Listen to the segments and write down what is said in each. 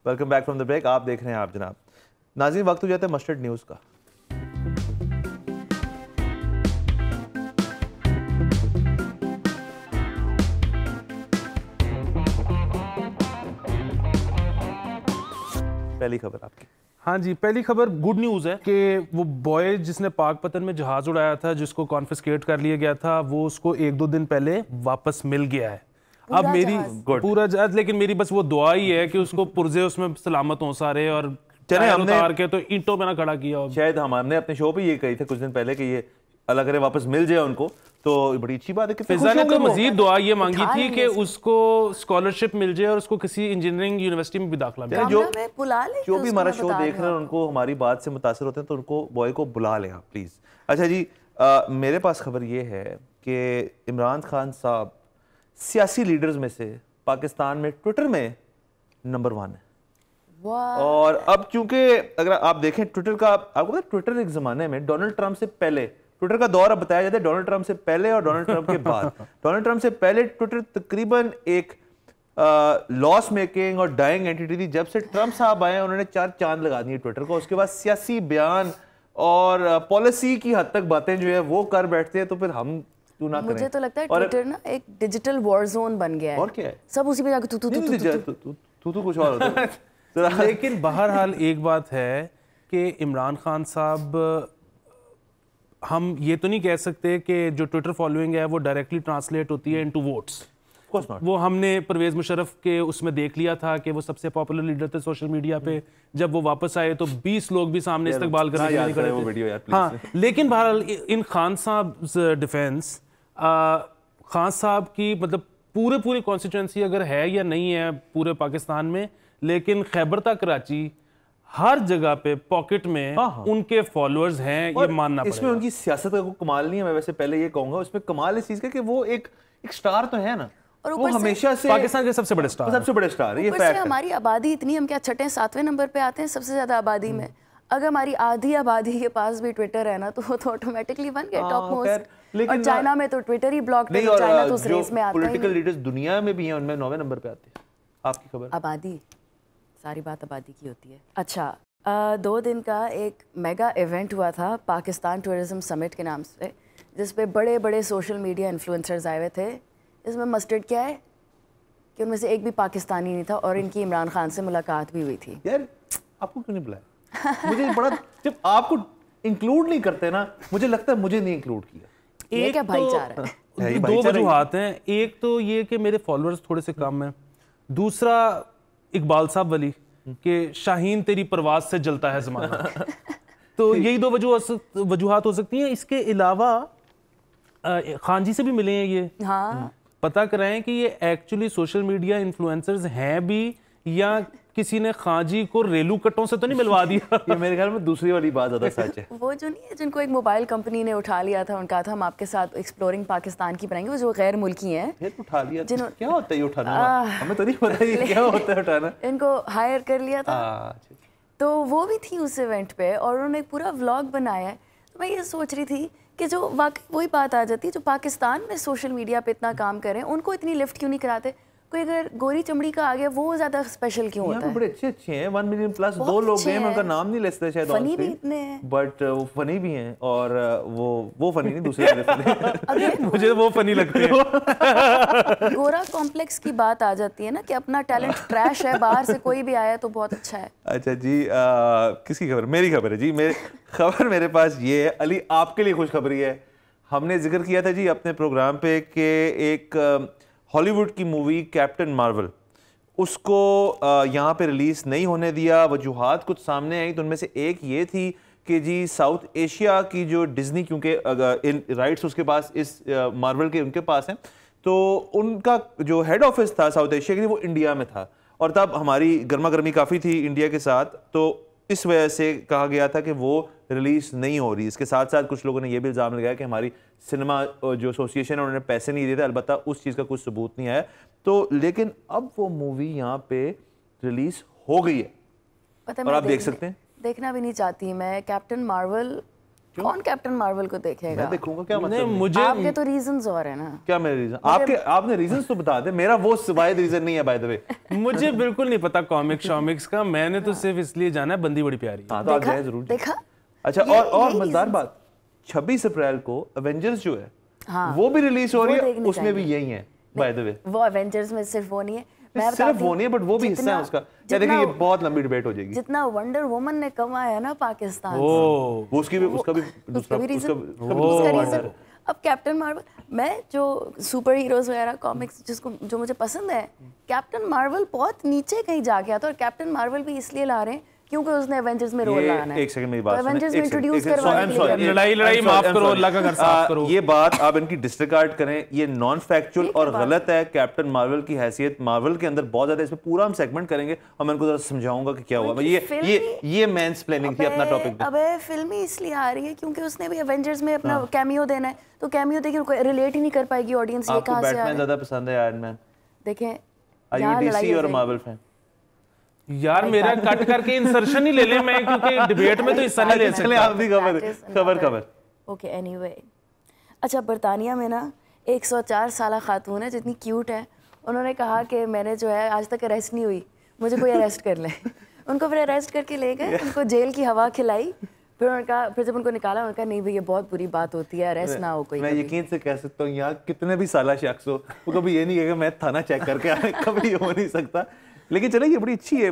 Welcome back from the break. आप देख रहे हैं आप जनाब। नाज़रीन, वक्त हो जाता है मस्टर्ड न्यूज़ का। पहली खबर आपकी। हाँ जी, पहली खबर गुड न्यूज़ है कि वो बॉय जिसने पाकपतन में जहाज उड़ाया था, जिसको कॉन्फिस्केट कर लिया गया था, वो उसको 1-2 दिन पहले वापस मिल गया है। अब मेरी पूरा जहाज, लेकिन मेरी बस वो दुआ ही है कि उसको पुर्जे उसमें सलामत हों सारे, और चले हमने उतार के तो ईंटों पे ना खड़ा किया। शायद हमने अपने शो पे ये कही थे कुछ दिन पहले कि ये अल्लाह करे वापस मिल जाए उनको, तो बड़ी अच्छी बात है कि फिजा ने तो मजीद दुआ ये मांगी थी कि उसको स्कॉलरशिप मिल जाए और उसको किसी इंजीनियरिंग यूनिवर्सिटी में भी दाखिला मिले। जो भी हमारा शो देख रहे हैं उनको हमारी बात से मुतासिर होते हैं तो उनको बॉय को बुला लें आप प्लीज। अच्छा जी, मेरे पास खबर ये है कि इमरान खान साहब सियासी लीडर्स में से पाकिस्तान में ट्विटर में नंबर 1 है। और अब चूंकि अगर आप देखें ट्विटर का, आपको पता है ट्विटर एक जमाने में डोनाल्ड ट्रंप से पहले, ट्विटर का दौर अब बताया जाता है डोनाल्ड ट्रंप से पहले और डोनाल्ड ट्रंप के बाद। डोनाल्ड ट्रंप से पहले ट्विटर तकरीबन एक लॉस मेकिंग और डाइंग एंटिटी थी। जब से ट्रंप साहब आए उन्होंने 4 चांद लगा दिए ट्विटर को। उसके बाद सियासी बयान और पॉलिसी की हद तक बातें जो है वो कर बैठते हैं, तो फिर हम क्यों ना करें। मुझे तो लगता है ट्विटर ना एक डिजिटल वॉर जोन बन गया है। और क्या है, सब उसी पे जाके तू कुछ और होता है। लेकिन बहरहाल एक बात है कि इमरान खान साहब, हम ये तो नहीं कह सकते कि जो ट्विटर फॉलोइंग है वो डायरेक्टली ट्रांसलेट होती है इनटू वोट्स। वो हमने परवेज मुशर्रफ के उसमें देख लिया था कि वो सबसे पॉपुलर लीडर थे सोशल मीडिया पे। जब वो वापस आए तो 20 लोग भी सामने इस्तकबाल करने के लिए खड़े थे। हाँ, लेकिन बहरहाल इन खान साहब डिफेंस, खान साहब की मतलब पूरे कॉन्स्टिट्यूंसी अगर है या नहीं है पूरे पाकिस्तान में, लेकिन खैबर तक कराची हर जगह पे पॉकेट में उनके फॉलोअर्स हैं, ये मानना पड़ेगा। इसमें उनकी सियासत का कोई कमाल नहीं है, मैं वैसे पहले ये कहूंगा। उसमें कमाल इस चीज का कि वो एक स्टार तो है ना, और वो हमेशा से पाकिस्तान के सबसे बड़े स्टार है। ये फैक्ट है। हमारी आबादी इतनी, हम क्या 6-7वें नंबर पे आते हैं सबसे ज्यादा आबादी में। अगर हमारी आधी आबादी के पास भी ट्विटर है ना, तो वो तो ऑटोमेटिकली बन गया टॉप मोस्ट। और चाइना में तो ट्विटर ही ब्लॉक है, चाइना तो उस रेस में आता है। पॉलिटिकल लीडर्स दुनिया में भी हैं, उनमें 9वें नंबर पे आते हैं। आपकी खबर? आबादी, सारी बात आबादी की होती है। अच्छा, 2 दिन का एक मेगा इवेंट हुआ था पाकिस्तान टूरिज्म समिट के नाम से, जिस पे बड़े बड़े सोशल मीडिया इन्फ्लुएंसर्स आए हुए थे। इसमें मस्टर्ड क्या है कि उनमें से एक भी पाकिस्तानी नहीं था, और इनकी इमरान खान से मुलाकात भी हुई थी। यार आपको क्यों नहीं बुलाया? मुझे बड़ा, जब आपको इंक्लूड नहीं करते ना, मुझे लगता है मुझे नहीं इंक्लूड किया। ये क्या भाईचारा है? 2 वजूहात हैं। एक तो ये कि मेरे फॉलोअर्स थोड़े से कम हैं। दूसरा इकबाल साहब वाली कि शाहीन तेरी परवाज से जलता है ज़माना। तो यही 2 वजूहात हो सकती हैं। इसके अलावा खान जी से भी मिले हैं ये, पता कराएं कि ये एक्चुअली सोशल मीडिया इन्फ्लुएंसर्स हैं भी, या किसी ने खान जी को रेलू कट्टों से तो नहीं मिलवा दिया। ये मेरे ख्याल में दूसरी वाली बात ज़्यादा सच है। वो जो नहीं है जिनको एक मोबाइल कंपनी ने उठा लिया था, उनका था हम आपके साथ एक्सप्लोरिंग पाकिस्तान की बनाएंगे, वो जो गैर मुल्की हैं। उठा लिया क्या होता है ये उठाना? हमें तो नहीं पता ये क्या होता है उठाना। इनको हायर कर लिया था, तो वो भी थी उस इवेंट पे और उन्होंने एक पूरा व्लॉग बनाया है। तो मैं ये सोच रही थी कि जो वाकई वही बात आ जाती है, जो पाकिस्तान में सोशल मीडिया पे इतना काम करें, उनको इतनी लिफ्ट क्यों नहीं कराते? कोई अगर गोरी चमड़ी का आ गया वो ज्यादा स्पेशल क्यों होता है? बड़े अच्छे हैं, 1 मिलियन प्लस 2 लोग हैं, उनका नाम नहीं ले सकते शायद, फनी भी इतने हैं, बट वो फनी भी हैं। और वो फनी नहीं, दूसरे वाले फनी। मुझे वो फनी लगते हैं। गोरा कॉम्प्लेक्स की बात आ जाती है ना कि अपना टैलेंट ट्रैश है, बाहर से कोई भी आया तो बहुत अच्छा है। अच्छा जी, किसकी खबर? मेरी खबर है जी। खबर मेरे पास ये है, अली आपके लिए खुशखबरी है। हमने जिक्र किया था जी अपने प्रोग्राम पे कि एक हॉलीवुड की मूवी कैप्टन मार्वल, उसको यहाँ पे रिलीज़ नहीं होने दिया। वजूहात कुछ सामने आई, तो उनमें से एक ये थी कि जी साउथ एशिया की जो डिज्नी, क्योंकि इन राइट्स उसके पास इस मार्वल के उनके पास हैं, तो उनका जो हेड ऑफिस था साउथ एशिया के लिए वो इंडिया में था। और तब हमारी गर्मा गर्मी काफ़ी थी इंडिया के साथ, तो इस वजह से कहा गया था कि वो रिलीज़ नहीं हो रही। इसके साथ साथ कुछ लोगों ने यह भी इल्ज़ाम लगाया कि हमारी सिनेमा जो एसोसिएशन है उन्होंने पैसे नहीं दिए थे, अलबत्ता उस चीज़ का कुछ सबूत नहीं आया। तो लेकिन अब वो मूवी यहाँ पे रिलीज़ हो गई है, पता और आप देख सकते हैं। देखना भी नहीं चाहती मैं कैप्टन मार्वल, कौन कैप्टन मार्वल को देखेगा? मैं देखूंगा, क्या मतलब? नहीं, मुझे आपके तो रीजंस और है ना। क्या मेरे रीजन? आपने रीजंस तो बता दे, मेरा वो वाहिद रीजन नहीं है बाय द वे। मुझे बिल्कुल नहीं पता कॉमिक्स का, मैंने तो सिर्फ इसलिए जाना है बंदी बड़ी प्यारी है। हाँ, तो आप जाए जरूर। देखा? अच्छा, और मजेदार बात, 26 अप्रैल को अवेंजर्स जो है वो भी रिलीज हो रही है, उसमें भी यही है बाय द वे। वो अवेंजर्स में सिर्फ वो नहीं है, सिर्फ वो नहीं है, बट वो भी हिस्सा है उसका। क्या देखिए, ये बहुत लंबी डिबेट हो जाएगी। जितना वंडर वुमन ने कमाया ना पाकिस्तान से, वो उसका भी रीजन। अब कैप्टन मार्वल, मैं जो सुपर हीरोज वगैरह कॉमिक्स जो मुझे पसंद है, कैप्टन मार्वल बहुत नीचे कहीं जा गया था, और कैप्टन मार्वल भी इसलिए ला रहे हैं क्योंकि उसने एवेंजर्स में रोल लाना है। एक सेकंड मेरी बात सुनिए। एवेंजर्स में इंट्रोड्यूस करवाने के लिए लड़ाई माफ करो, अल्लाह का घर साफ करो। ये बात आप इनकी डिस्रिगार्ड करें, ये नॉन फैक्चुअल और गलत है। कैप्टन मार्वल की हैसियत मार्वल के अंदर बहुत ज्यादा, इसमें पूरा हम सेगमेंट करेंगे और मैं इनको जरा समझाऊंगा कि क्या हुआ। ये मैंसप्लेनिंग थी अपना टॉपिक। अबे फिल्म ही इसलिए आ रही है क्योंकि उसने भी एवेंजर्स में अपना कैमियो देना है, तो कैमियो देखिए रिलेट ही नहीं कर पाएगी ऑडियंस। ये कहां से आ रहा है? बैटमैन ज्यादा पसंद है, आयरन मैन? देखें, आर यू डीसी और मार्वल फैन? यार मेरा कट करके इंसर्शन ही ले ले मैं, क्योंकि डिबेट में तो हिस्सा नहीं ले सकता। आप भी खबर। ओके, एनीवे, अच्छा, बर्तानिया में ना 104 साल खातून है, जितनी क्यूट है। उन्होंने कहा कि मैंने जो है आज तक अरेस्ट नहीं हुई, मुझे कोई अरेस्ट कर ले। उनको फिर अरेस्ट करके ले गए, उनको जेल की हवा खिलाई, फिर उन्होंने कहा, फिर जब उनको निकाला उन्होंने कहा नहीं भाई ये बहुत बुरी बात होती है, अरेस्ट ना हो कोई। मैं यकीन से कह सकता हूँ यहाँ कितने भी साला शख्स हो, वो कभी ये नहीं कहेगा मैं थाना चेक करके आया, कभी हो नहीं सकता। लेकिन चले, ये बड़ी अच्छी है,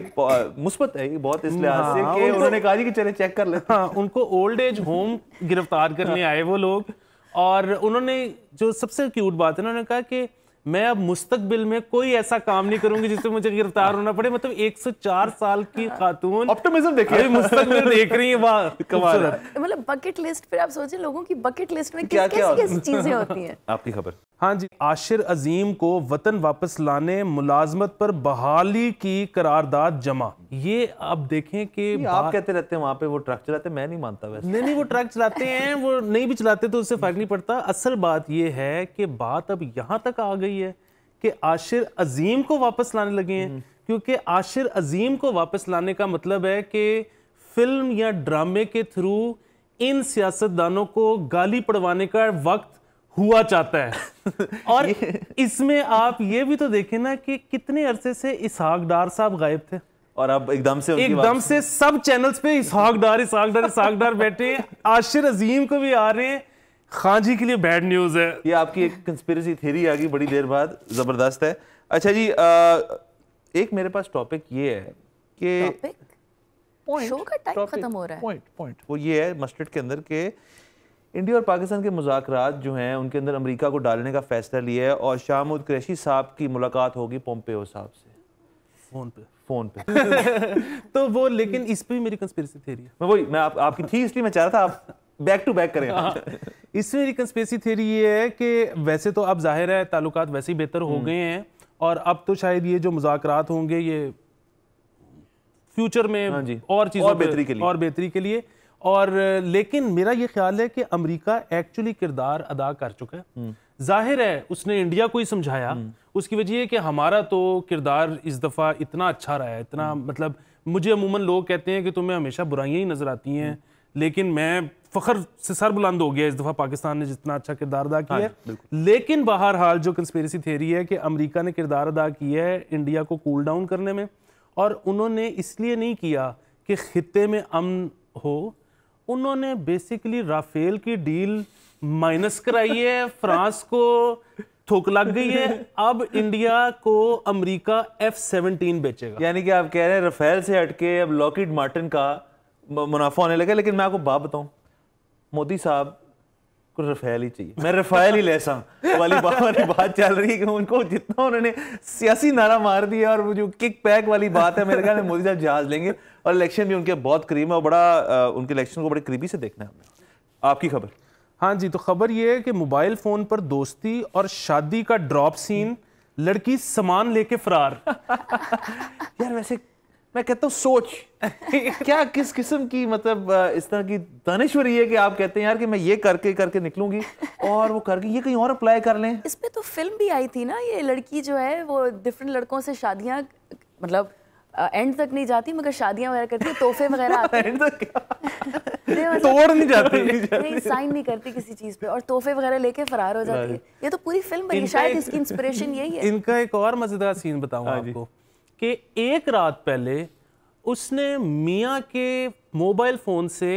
मुस्बत है ये बहुत इस लिहाज से कि उन्होंने कहा कि चले चेक कर लेते। हाँ, उनको ओल्ड एज होम गिरफ्तार करने आए वो लोग, और उन्होंने जो सबसे क्यूट बात है, उन्होंने कहा कि मैं अब मुस्तकबिल में कोई ऐसा काम नहीं करूंगी जिससे मुझे गिरफ्तार होना पड़े। मतलब 104 साल की खातून ऑप्टिमिज्म देखिए, मुस्तकबिल देख रही है। वाह, कमाल। मतलब बकेट लिस्ट, फिर आप सोचिए लोगों की बकेट लिस्ट में किस चीजें होती हैं। आपकी खबर। हाँ जी, आशिर अजीम को वतन वापस लाने मुलाजमत पर बहाली की करारदाद जमा। ये आप देखें कि आप कहते रहते हैं वहां पे वो ट्रक चलाते, मैं नहीं मानता वैसे। नहीं, वो ट्रक चलाते हैं, वो नहीं भी चलाते तो उससे फर्क नहीं पड़ता। असल बात ये है कि बात अब यहाँ तक आ गई है कि आशिर अजीम को वापस लाने लगे हैं, क्योंकि आशिर अजीम को वापस लाने का मतलब है कि फिल्म या ड्रामे के थ्रू इन सियासतदानों को गाली पड़वाने का वक्त हुआ चाहता है। और इसमें आप ये भी तो देखें ना कि कितने अरसे से इसहाक डार साहब गायब थे, और अब एकदम से सब चैनल्स पे इसहाक डार बैठे हैं। आशिर अजीम को भी आ रहे हैं। खान जी के लिए बैड न्यूज है। ये आपकी एक कंस्पिरेसी थ्योरी आ गई बड़ी देर बाद, जबरदस्त है। अच्छा जी, एक मेरे पास टॉपिक ये है कि शो का टाइम खत्म हो रहा है। पॉइंट वो ये है मस्टर्ड के अंदर के इंडिया और पाकिस्तान के मुज़ाकरात जो हैं उनके अंदर अमेरिका को डालने का फैसला लिया है, और शाह महमूद कुरैशी साहब की मुलाकात होगी पोम्पेओ साहब से फोन पे। तो वो, लेकिन इस पे भी मेरी कंस्पिरेसी थ्योरी है। मैं आपकी थी, इसलिए मैं चाह रहा था आप बैक टू बैक करें। इसमें मेरी कंस्पिरेसी थ्योरी ये है कि वैसे तो अब जाहिर है ताल्लुकात वैसे ही बेहतर हो गए हैं, और अब तो शायद ये जो मुज़ाकरात होंगे ये फ्यूचर में और चीज़ों और बेहतरी के लिए। और लेकिन मेरा ये ख्याल है कि अमेरिका एक्चुअली किरदार अदा कर चुका है। जाहिर है उसने इंडिया को ही समझाया। उसकी वजह है कि हमारा तो किरदार इस दफ़ा इतना अच्छा रहा है, इतना, मतलब मुझे अमूमन लोग कहते हैं कि तुम्हें हमेशा बुराइयां ही नजर आती हैं, लेकिन मैं फख्र से सर बुलंद हो गया इस दफ़ा पाकिस्तान ने जितना अच्छा किरदार अदा किया है। लेकिन बहरहाल जो कंस्पिरेसी थ्योरी है कि अमेरिका ने किरदार अदा किया है इंडिया को कूल डाउन करने में, और उन्होंने इसलिए नहीं किया कि खित्ते में अमन हो, उन्होंने बेसिकली राफेल की डील माइनस कराई है, फ्रांस को थोक लग गई है, अब इंडिया को अमेरिका F-17 बेचेगा। यानी कि आप कह रहे हैं राफेल से हटके अब लॉकहीड मार्टिन का मुनाफा होने लगा। लेकिन मैं आपको बात बताऊं, मोदी साहब को राफेल ही चाहिए, मैं राफेल ही लेसा वाली बात चल रही है कि उनको जितना उन्होंने सियासी नारा मार दिया, और वो जो किक पैक वाली बात है, मेरे ख्याल में मोदी साहब जहाज लेंगे, और इलेक्शन भी उनके बहुत करीब है, और बड़ा उनके इलेक्शन को बड़े करीबी से देखना है हमें। आपकी खबर। हाँ जी, तो खबर ये है कि मोबाइल फोन पर दोस्ती और शादी का ड्रॉप सीन, लड़की सामान लेके फरार। यार वैसे मैं कहता हूँ सोच क्या किस किस्म की, मतलब इस तरह की दानिश्वरी है कि आप कहते हैं यार कि मैं ये करके निकलूंगी, और वो करके ये कहीं और अप्लाई कर लें। इस पे तो फिल्म भी आई थी ना, ये लड़की जो है वो डिफरेंट लड़कों से शादियां, मतलब एंड तक नहीं जाती मगर शादियां वगैरह करती है, तोहफे वगैरह आते हैं। तोड़ नहीं जाती, नहीं साइन नहीं करती किसी चीज पे और तोहफे वगैरह लेके फरार हो जाती है। ये तो पूरी फिल्म बनी, शायद इसकी इंस्पिरेशन यही है। इनका एक और मजेदार सीन बताऊंगा आपको कि एक रात पहले उसने मियाँ के मोबाइल फोन से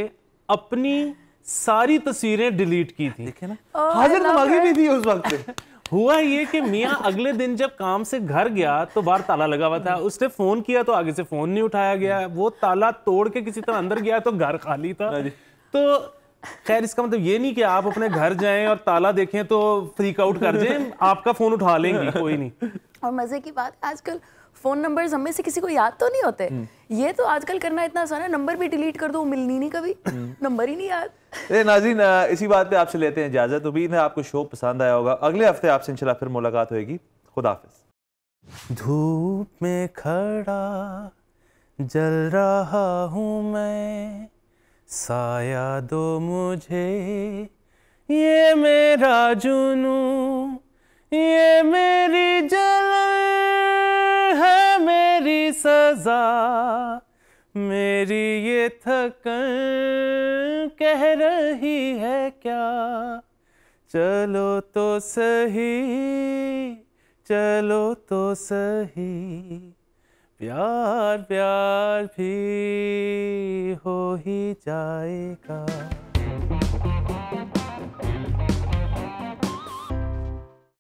अपनी सारी तस्वीरें डिलीट की थी। देखे ना, हाजिर दिमागी भी थी उस वक्त। हुआ ये कि मियाँ अगले दिन जब काम से घर गया तो बाहर ताला लगा हुआ था, उसने फोन किया तो आगे से फोन नहीं उठाया गया, वो ताला तोड़ के किसी तरह अंदर गया तो घर खाली था। तो खैर इसका मतलब ये नहीं कि आप अपने घर जाएं और ताला देखें तो फ्रीक आउट कर जाएं, आपका फोन उठा लेंगे, कोई नहीं। और मजे की बात, आजकल फोन नंबर्स हमें से किसी को याद तो नहीं होते, ये तो आजकल करना इतना आसान है, नंबर भी डिलीट कर दो, मिलनी नहीं कभी, नंबर ही नहीं याद। नाज़रीन, इसी बात पे आपसे लेते हैं इजाजत। उम्मीद है आपको शो पसंद आया होगा। अगले हफ्ते आपसे इंशाल्लाह फिर मुलाकात होगी। खुदा हाफिज। धूप में खड़ा जल रहा हूँ मैं, साया दो मुझे, ये मेरा जुनू, ये मेरी जलन है, मेरी सजा, मेरी ये थकन कह रही है क्या। चलो तो सही, चलो तो सही, प्यार प्यार भी हो ही जाएगा।